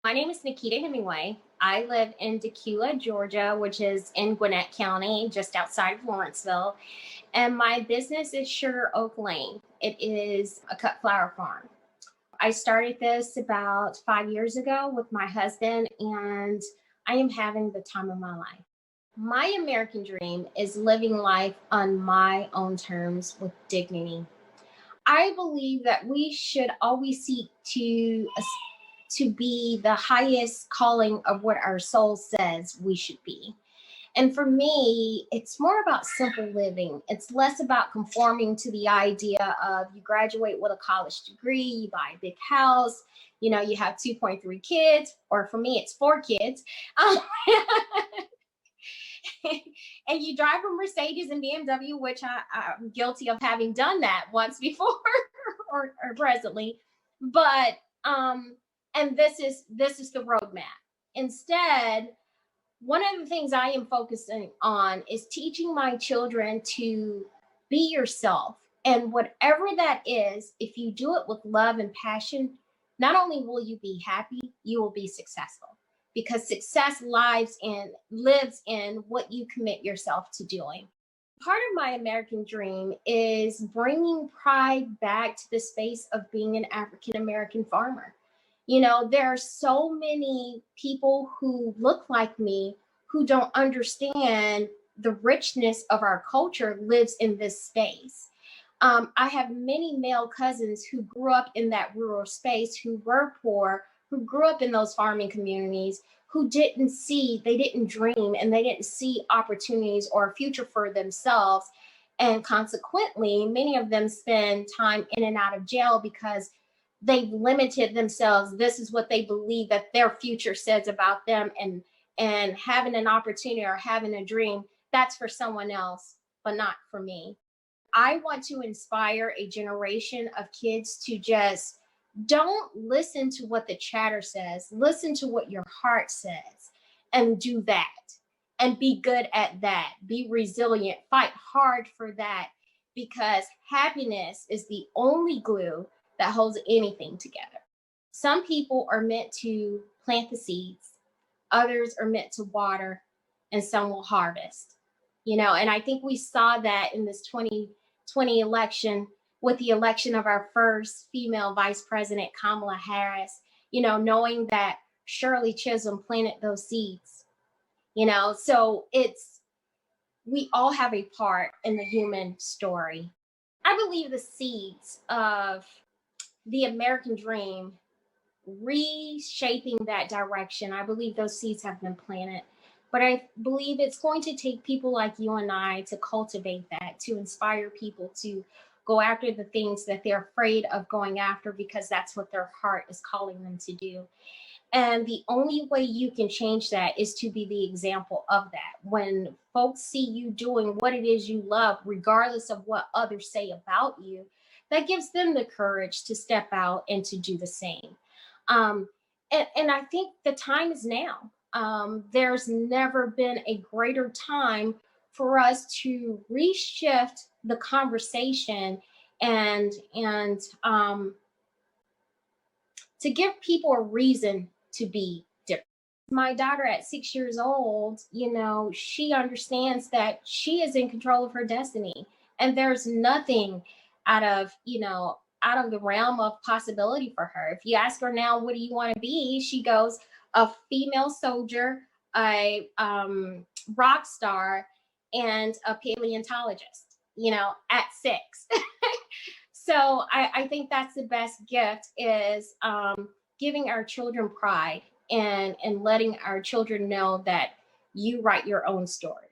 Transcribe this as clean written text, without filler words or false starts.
My name is Nakita Hemingway. I live in Tequila, Georgia, which is in Gwinnett County, just outside of Lawrenceville. And my business is Sugar Oak Lane. It is a cut flower farm. I started this about 5 years ago with my husband, and I am having the time of my life. My American dream is living life on my own terms with dignity. I believe that we should always seek to be the highest calling of what our soul says we should be. And for me, it's more about simple living. It's less about conforming to the idea of you graduate with a college degree, you buy a big house, you have 2.3 kids, or for me, it's 4 kids. Um, and you drive a Mercedes and BMW, which I'm guilty of having done that once before or presently. But and this is the roadmap. Instead, one of the things I am focusing on is teaching my children to be yourself. And whatever that is, if you do it with love and passion, not only will you be happy, you will be successful, because success lives in what you commit yourself to doing. Part of my American dream is bringing pride back to the space of being an African American farmer. There are so many people who look like me who don't understand the richness of our culture lives in this space. I have many male cousins who grew up in that rural space, who were poor, who grew up in those farming communities, who they didn't dream, and they didn't see opportunities or a future for themselves. And consequently, many of them spend time in and out of jail because they've limited themselves. This is what they believe that their future says about them, and having an opportunity or having a dream, that's for someone else, but not for me. I want to inspire a generation of kids to just don't listen to what the chatter says. Listen to what your heart says and do that, and be good at that. Be resilient, fight hard for that, because happiness is the only glue that holds anything together. Some people are meant to plant the seeds, others are meant to water, and some will harvest. And I think we saw that in this 2020 election, with the election of our first female vice president, Kamala Harris, knowing that Shirley Chisholm planted those seeds. So we all have a part in the human story. I believe the seeds of the American dream reshaping that direction. I believe those seeds have been planted. But I believe it's going to take people like you and I to cultivate that, to inspire people to go after the things that they're afraid of going after, because that's what their heart is calling them to do. And the only way you can change that is to be the example of that. When folks see you doing what it is you love, regardless of what others say about you, that gives them the courage to step out and to do the same. Um, and I think the time is now. There's never been a greater time for us to reshift the conversation, and to give people a reason to be different. My daughter at 6 years old, she understands that she is in control of her destiny, and there's nothing out of the realm of possibility for her. If you ask her now, what do you want to be? She goes, a female soldier, a rock star, and a paleontologist, at 6. So I think that's the best gift, is giving our children pride, and letting our children know that you write your own story.